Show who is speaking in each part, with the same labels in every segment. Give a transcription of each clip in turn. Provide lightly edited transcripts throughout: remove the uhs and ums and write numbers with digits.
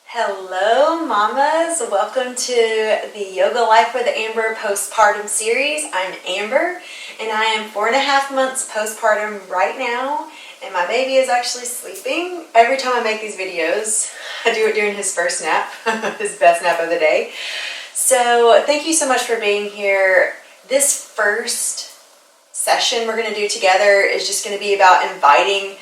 Speaker 1: Hello mamas, welcome to the Yoga Life with Amber postpartum series. I'm Amber and I am 4.5 months postpartum right now, and my baby is actually sleeping. Every time I make these videos, I do it during his first nap, his best nap of the day. So thank you so much for being here. This first session we're going to do together is just going to be about inviting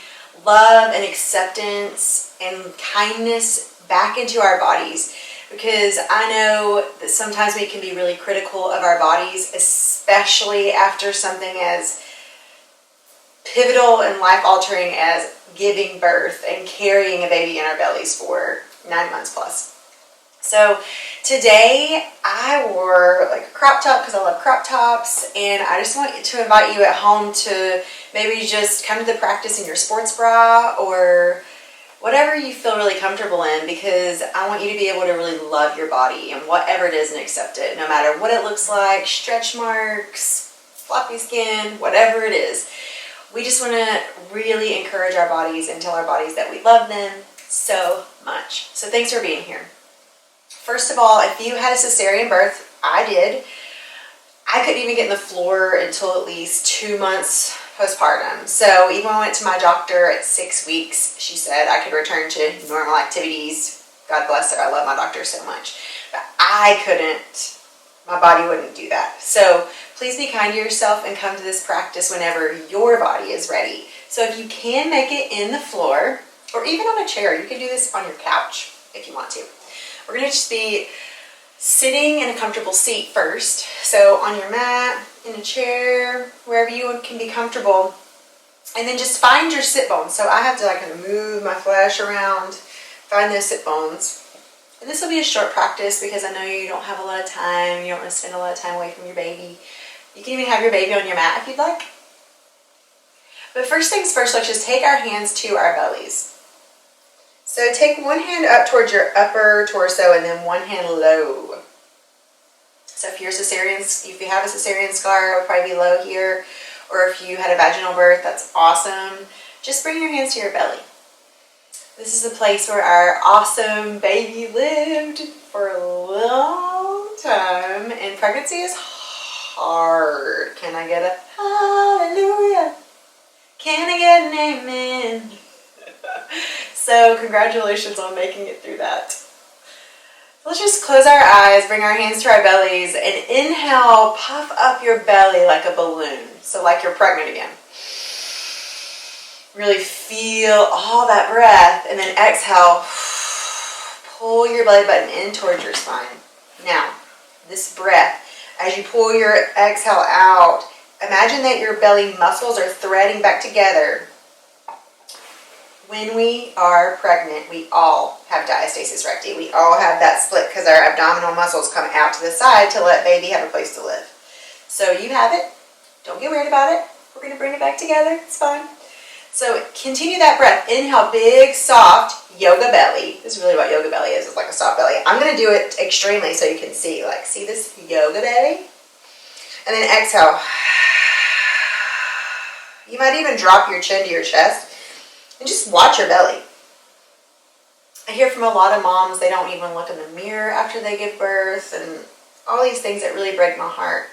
Speaker 1: love and acceptance and kindness back into our bodies, because I know that sometimes we can be really critical of our bodies, especially after something as pivotal and life-altering as giving birth and carrying a baby in our bellies for 9 months plus. So today I wore like a crop top because I love crop tops, and I just want to invite you at home to maybe just come to the practice in your sports bra or whatever you feel really comfortable in, because I want you to be able to really love your body and whatever it is and accept it, no matter what it looks like, stretch marks, floppy skin, whatever it is. We just want to really encourage our bodies and tell our bodies that we love them so much. So thanks for being here. First of all, if you had a cesarean birth, I did. I couldn't even get in the floor until at least 2 months postpartum. So even when I went to my doctor at 6 weeks, she said I could return to normal activities. God bless her. I love my doctor so much. But I couldn't. My body wouldn't do that. So please be kind to yourself and come to this practice whenever your body is ready. So if you can make it in the floor or even on a chair, you can do this on your couch if you want to. We're going to just be sitting in a comfortable seat first. So on your mat, in a chair, wherever you can be comfortable. And then just find your sit bones. So I have to kind of move my flesh around, find those sit bones. And this will be a short practice because I know you don't have a lot of time. You don't want to spend a lot of time away from your baby. You can even have your baby on your mat if you'd like. But first things first, let's just take our hands to our bellies. So take one hand up towards your upper torso and then one hand low. So if you have a cesarean scar, it would probably be low here. Or if you had a vaginal birth, that's awesome. Just bring your hands to your belly. This is a place where our awesome baby lived for a long time. And pregnancy is hard. Can I get a hallelujah? Can I get an amen? So congratulations on making it through that. Let's just close our eyes, bring our hands to our bellies, and inhale, puff up your belly like a balloon. So like you're pregnant again. Really feel all that breath, and then exhale, pull your belly button in towards your spine. Now, this breath, as you pull your exhale out, imagine that your belly muscles are threading back together. When we are pregnant, we all have diastasis recti. We all have that split because our abdominal muscles come out to the side to let baby have a place to live. So you have it. Don't get weird about it. We're going to bring it back together. It's fine. So continue that breath. Inhale, big, soft yoga belly. This is really what yoga belly is. It's like a soft belly. I'm going to do it extremely so you can see. Like, see this yoga belly? And then exhale. You might even drop your chin to your chest. And just watch your belly. I hear from a lot of moms, they don't even look in the mirror after they give birth, and all these things that really break my heart.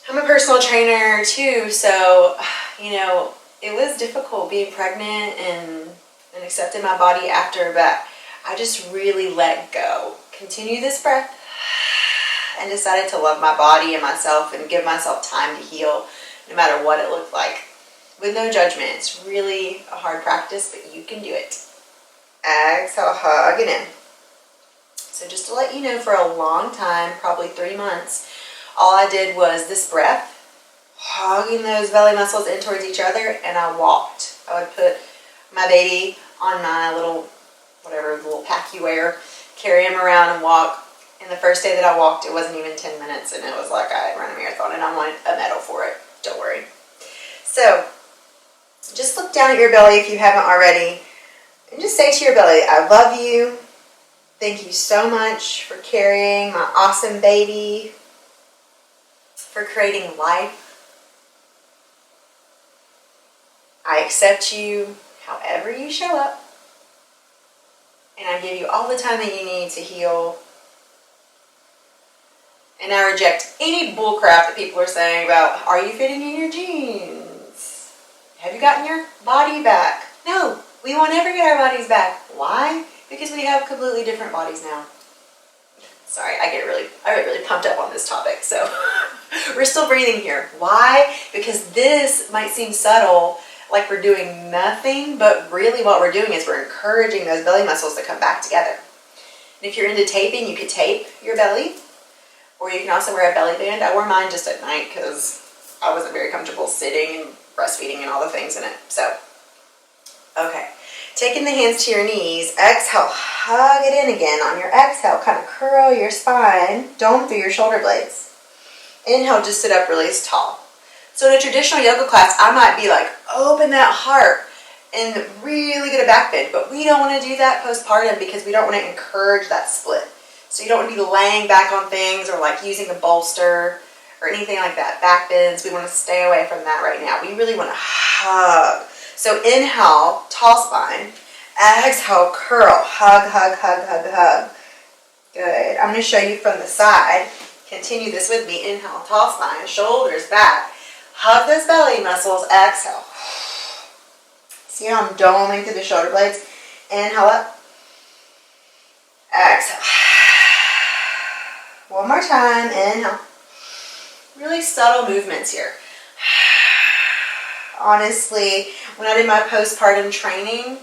Speaker 1: I'm a personal trainer too, so, it was difficult being pregnant and accepting my body after, but I just really let go. Continue this breath and decided to love my body and myself and give myself time to heal no matter what it looked like. With no judgment. It's really a hard practice, but you can do it. Exhale, hug it in. So just to let you know, for a long time, probably 3 months, all I did was this breath, hugging those belly muscles in towards each other, and I walked. I would put my baby on my little pack you wear, carry him around and walk. And the first day that I walked, it wasn't even 10 minutes, and it was like I had run a marathon, and I wanted a medal for it. Don't worry. So, just look down at your belly if you haven't already, and just say to your belly, I love you. Thank you so much for carrying my awesome baby, for creating life. I accept you however you show up, and And I give you all the time that you need to heal. And I reject any bullcrap that people are saying about, are you fitting in your jeans? Have you gotten your body back? No, we won't ever get our bodies back. Why? Because we have completely different bodies now. Sorry, I get really pumped up on this topic. So we're still breathing here. Why? Because this might seem subtle, like we're doing nothing, but really what we're doing is we're encouraging those belly muscles to come back together. And if you're into taping, you could tape your belly, or you can also wear a belly band. I wore mine just at night because I wasn't very comfortable sitting and breastfeeding and all the things in it. So, okay. Taking the hands to your knees, exhale, hug it in again. On your exhale, kind of curl your spine, dome through your shoulder blades. Inhale, just sit up really tall. So in a traditional yoga class, I might be like, open that heart and really get a back bend. But we don't want to do that postpartum because we don't want to encourage that split. So you don't want to be laying back on things or like using a bolster or anything like that. Back bends, we want to stay away from that right now. We really want to hug. So inhale, tall spine. Exhale, curl. Hug, hug, hug, hug, hug. Good. I'm going to show you from the side. Continue this with me. Inhale, tall spine, shoulders back. Hug those belly muscles. Exhale. See how I'm doming through the shoulder blades? Inhale up. Exhale. One more time. Inhale. Really subtle movements here. Honestly, when I did my postpartum training,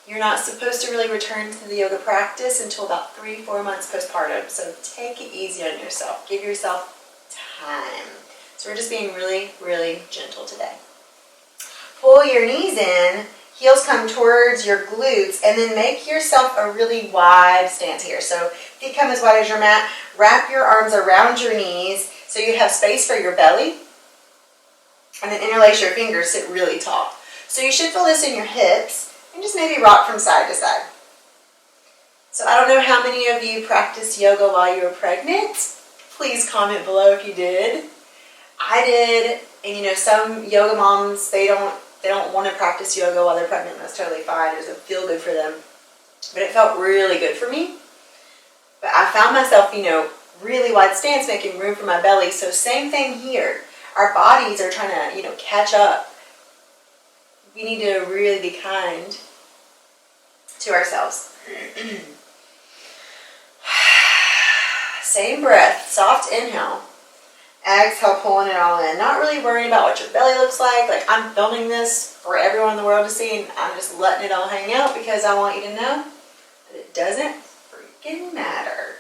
Speaker 1: you're not supposed to really return to the yoga practice until about 3-4 months postpartum. So take it easy on yourself. Give yourself time. So we're just being really, really gentle today. Pull your knees in, heels come towards your glutes, and then make yourself a really wide stance here. So feet come as wide as your mat. Wrap your arms around your knees so you have space for your belly. And then interlace your fingers, sit really tall. So you should feel this in your hips and just maybe rock from side to side. So I don't know how many of you practiced yoga while you were pregnant. Please comment below if you did. I did, and some yoga moms, they don't want to practice yoga while they're pregnant. That's totally fine. It doesn't feel good for them. But it felt really good for me. But I found myself, really wide stance, making room for my belly. So same thing here. Our bodies are trying to, catch up. We need to really be kind to ourselves. Same breath, soft inhale. Exhale, pulling it all in. Not really worrying about what your belly looks like. Like I'm filming this for everyone in the world to see, and I'm just letting it all hang out because I want you to know that it doesn't freaking matter.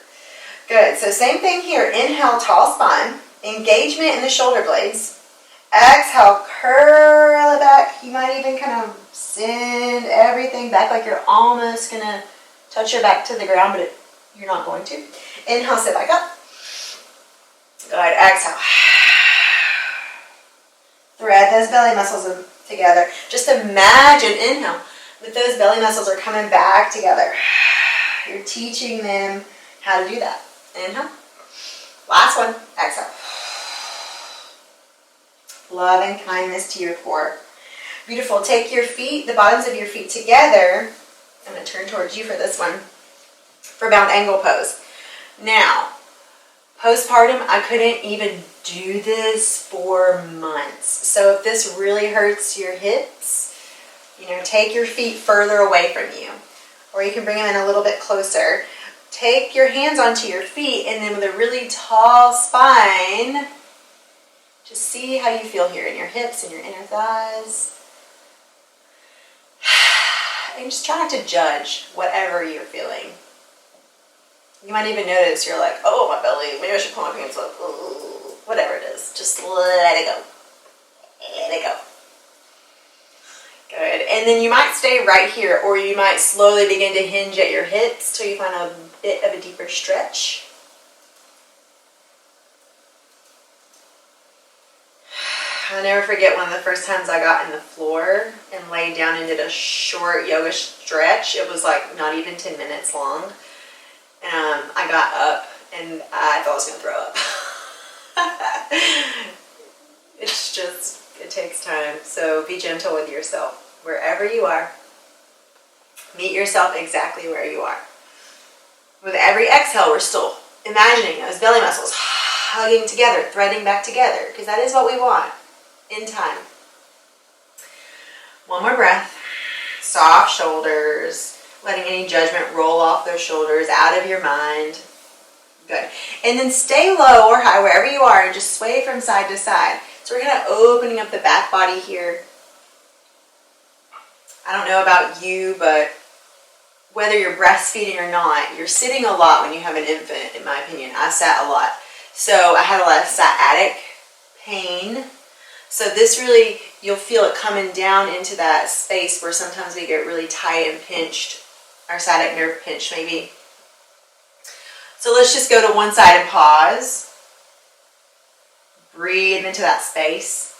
Speaker 1: Good, so same thing here. Inhale, tall spine. Engagement in the shoulder blades. Exhale, curl it back. You might even kind of send everything back like you're almost going to touch your back to the ground, but you're not going to. Inhale, sit back up. Good, exhale. Thread those belly muscles together. Just imagine, inhale, that those belly muscles are coming back together. You're teaching them how to do that. Inhale. Last one. Exhale. Love and kindness to your core. Beautiful. Take your feet, the bottoms of your feet together. I'm going to turn towards you for this one. For bound angle pose. Now, postpartum, I couldn't even do this for months. So if this really hurts your hips, take your feet further away from you. Or you can bring them in a little bit closer. Take your hands onto your feet, and then with a really tall spine, just see how you feel here in your hips and your inner thighs. And just try not to judge whatever you're feeling. You might even notice you're like, oh, my belly, maybe I should pull my pants up. Ooh, whatever it is, just let it go. Let it go. Good. And then you might stay right here, or you might slowly begin to hinge at your hips till you find a bit of a deeper stretch. I'll never forget one of the first times I got in the floor and laid down and did a short yoga stretch. It was like not even 10 minutes long. I got up and I thought I was going to throw up. It's just, it takes time. So be gentle with yourself wherever you are. Meet yourself exactly where you are. With every exhale, we're still imagining those belly muscles hugging together, threading back together, because that is what we want in time. One more breath. Soft shoulders, letting any judgment roll off those shoulders, out of your mind. Good. And then stay low or high, wherever you are, and just sway from side to side. So we're kind of opening up the back body here. I don't know about you, but whether you're breastfeeding or not, you're sitting a lot when you have an infant, in my opinion. I sat a lot. So I had a lot of sciatic pain. So this really, you'll feel it coming down into that space where sometimes we get really tight and pinched, our sciatic nerve pinched maybe. So let's just go to one side and pause. Breathe into that space.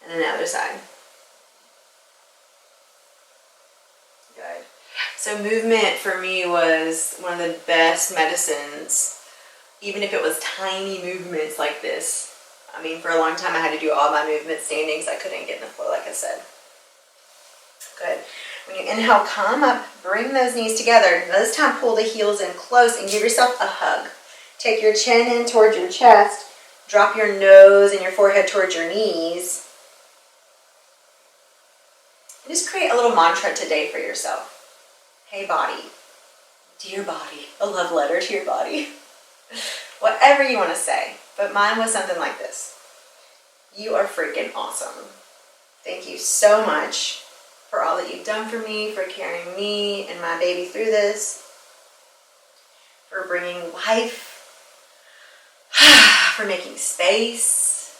Speaker 1: And then the other side. Good. So movement for me was one of the best medicines, even if it was tiny movements like this. I mean, for a long time I had to do all my movements standing because I couldn't get in the flow, like I said. Good. When you inhale, come up, bring those knees together. This time pull the heels in close and give yourself a hug. Take your chin in towards your chest. Drop your nose and your forehead towards your knees. And just create a little mantra today for yourself. Hey body, dear body, a love letter to your body. Whatever you want to say, but mine was something like this. You are freaking awesome. Thank you so much for all that you've done for me, for carrying me and my baby through this, for bringing life, for making space.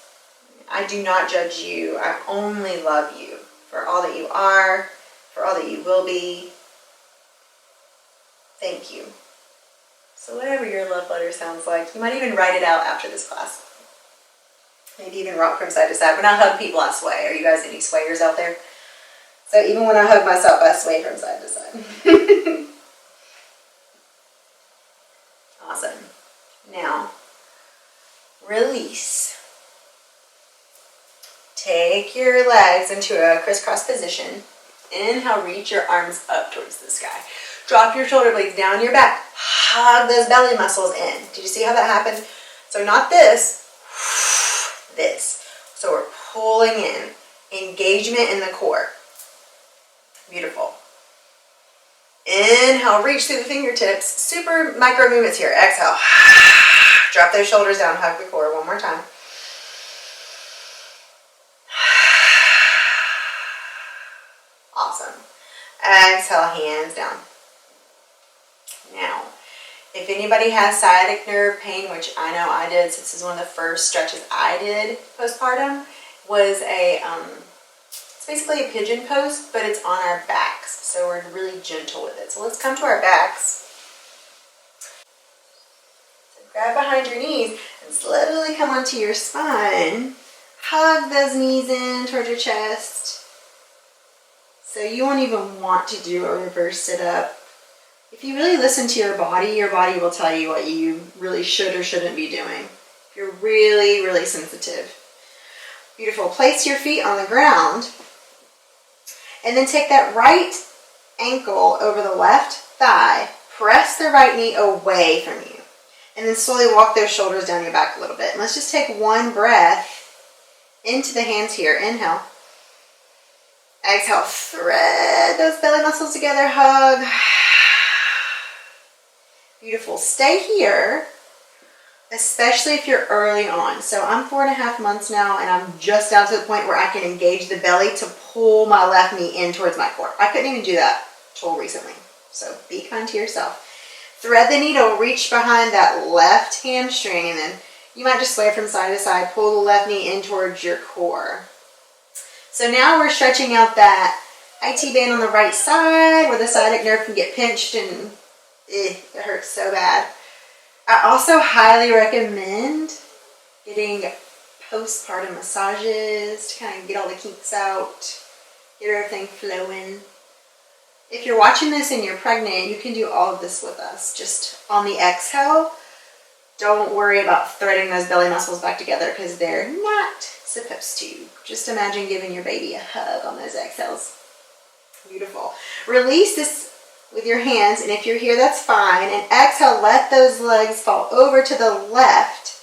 Speaker 1: I do not judge you. I only love you for all that you are, for all that you will be. Thank you. So whatever your love letter sounds like, you might even write it out after this class. Maybe even rock from side to side. When I hug people, I sway. Are you guys any swayers out there? So even when I hug myself, I sway from side to side. Awesome. Now, release. Take your legs into a crisscross position. Inhale, reach your arms up towards the sky. Drop your shoulder blades down your back. Hug those belly muscles in. Did you see how that happened? So not this, this. So we're pulling in. Engagement in the core. Beautiful. Inhale, reach through the fingertips. Super micro movements here. Exhale. Drop those shoulders down, hug the core. One more time. Awesome. Exhale, hands down. Now, if anybody has sciatic nerve pain, which I know I did, since this is one of the first stretches I did postpartum, was it's basically a pigeon pose, but it's on our backs. So we're really gentle with it. So let's come to our backs. So grab behind your knees and slowly come onto your spine. Hug those knees in towards your chest. So you won't even want to do a reverse sit-up. If you really listen to your body will tell you what you really should or shouldn't be doing. If you're really, really sensitive. Beautiful. Place your feet on the ground. And then take that right ankle over the left thigh. Press the right knee away from you. And then slowly walk those shoulders down your back a little bit. And let's just take one breath into the hands here. Inhale. Exhale. Thread those belly muscles together. Hug. Beautiful. Stay here, especially if you're early on. So I'm 4.5 months now, and I'm just down to the point where I can engage the belly to pull my left knee in towards my core. I couldn't even do that till recently. So be kind to yourself. Thread the needle, reach behind that left hamstring, and then you might just sway from side to side. Pull the left knee in towards your core. So now we're stretching out that IT band on the right side where the sciatic nerve can get pinched and it hurts so bad. I also highly recommend getting postpartum massages to kind of get all the kinks out, get everything flowing. If you're watching this and you're pregnant, you can do all of this with us. Just on the exhale, don't worry about threading those belly muscles back together because they're not supposed to. Just imagine giving your baby a hug on those exhales. Beautiful. Release this with your hands, and if you're here, that's fine. And exhale, let those legs fall over to the left.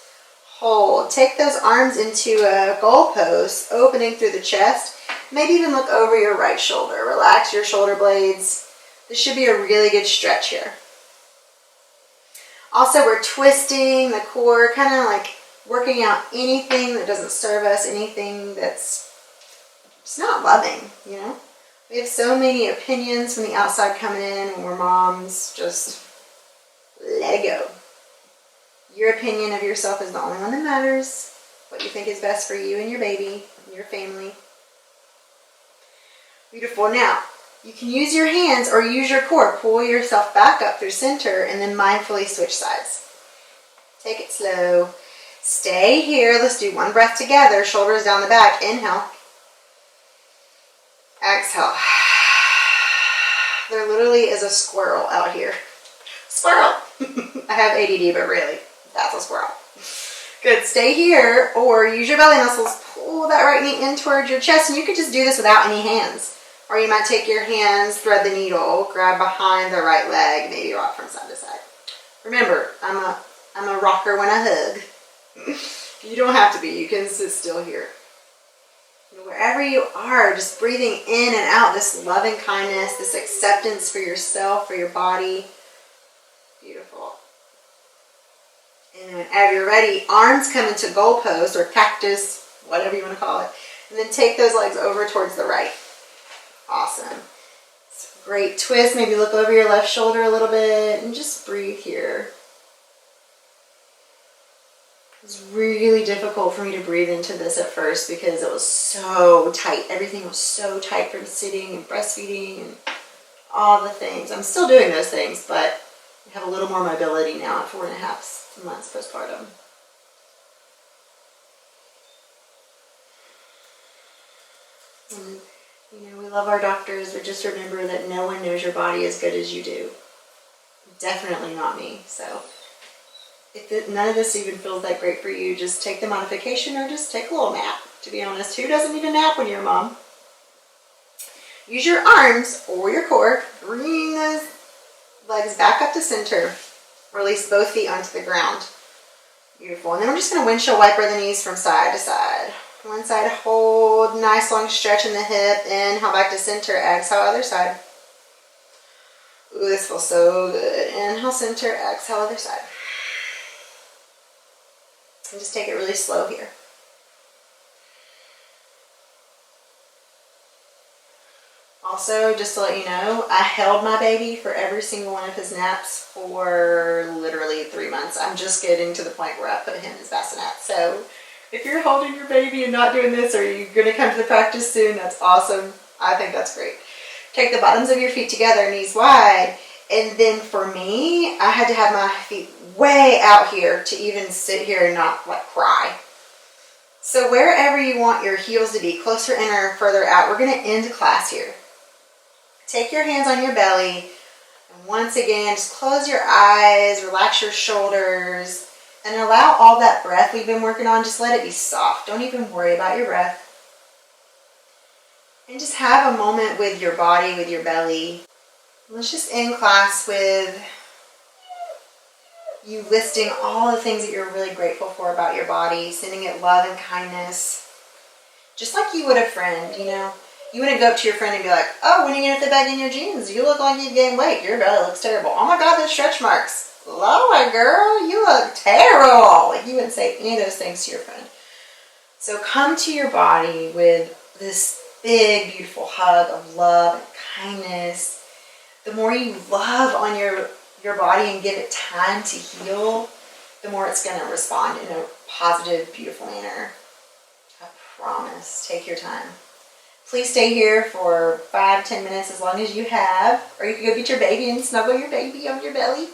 Speaker 1: Hold. Take those arms into a goal pose, opening through the chest. Maybe even look over your right shoulder. Relax your shoulder blades. This should be a really good stretch here. Also, we're twisting the core, kind of like working out anything that doesn't serve us, anything that's just not loving, you know? We have so many opinions from the outside coming in when we're moms. Just let it go. Your opinion of yourself is the only one that matters. What you think is best for you and your baby and your family. Beautiful. Now, you can use your hands or use your core. Pull yourself back up through center and then mindfully switch sides. Take it slow. Stay here. Let's do one breath together. Shoulders down the back. Inhale. Exhale. There literally is a squirrel out here. Squirrel! I have ADD, but really, that's a squirrel. Good. Stay here or use your belly muscles. Pull that right knee in towards your chest. And you could just do this without any hands. Or you might take your hands, thread the needle, grab behind the right leg, maybe rock from side to side. Remember, I'm a rocker when I hug. You don't have to be. You can sit still here. Wherever you are, just breathing in and out this loving kindness, this acceptance for yourself, for your body. Beautiful. And whenever you're ready, arms come into goal pose or cactus, whatever you want to call it. And then take those legs over towards the right. Awesome. Great twist. Maybe look over your left shoulder a little bit and just breathe here. It was really difficult for me to breathe into this at first because it was so tight. Everything was so tight from sitting and breastfeeding and all the things. I'm still doing those things, but I have a little more mobility now at 4.5 months postpartum. And, you know, we love our doctors, but just remember that no one knows your body as good as you do. Definitely not me. So if none of this even feels that great for you, just take the modification or just take a little nap. To be honest, who doesn't need a nap when you're a mom? Use your arms or your core. Bring those legs back up to center. Release both feet onto the ground. Beautiful. And then we're just going to windshield wiper the knees from side to side. One side, hold. Nice long stretch in the hip. Inhale back to center. Exhale, other side. Ooh, this feels so good. Inhale, center. Exhale, other side. And just take it really slow here. Also, just to let you know, I held my baby for every single one of his naps for literally 3 months. I'm just getting to the point where I put him in his bassinet. So if you're holding your baby and not doing this, or you're going to come to the practice soon, that's awesome. I think that's great. Take the bottoms of your feet together, knees wide. And then for me, I had to have my feet way out here to even sit here and not like cry. So wherever you want your heels to be, closer in or further out, we're going to end class here. Take your hands on your belly. And once again, just close your eyes, relax your shoulders, and allow all that breath we've been working on, just let it be soft. Don't even worry about your breath. And just have a moment with your body, with your belly. Let's just end class with you listing all the things that you're really grateful for about your body, sending it love and kindness. Just like you would a friend, you know. You wouldn't go up to your friend and be like, oh, when are you going to fit back in your jeans? You look like you've gained weight. Your belly looks terrible. Oh my God, those stretch marks. Lord, girl, you look terrible. Like, you wouldn't say any of those things to your friend. So come to your body with this big, beautiful hug of love and kindness. The more you love on your body and give it time to heal, the more it's going to respond in a positive, beautiful manner. I promise. Take your time. Please stay here for 5-10 minutes, as long as you have. Or you can go get your baby and snuggle your baby on your belly.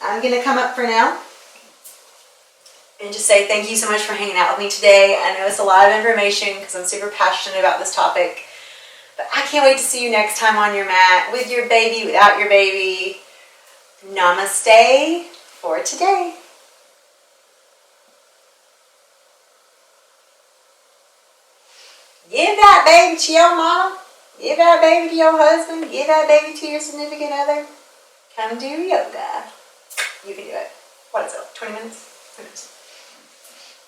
Speaker 1: I'm going to come up for now and just say thank you so much for hanging out with me today. I know it's a lot of information because I'm super passionate about this topic. But I can't wait to see you next time on your mat, with your baby, without your baby. Namaste for today. Give that baby to your mama. Give that baby to your husband. Give that baby to your significant other. Come do yoga. You can do it. What is it, 20 minutes? 20 minutes.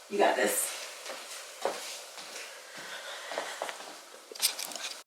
Speaker 1: You got this.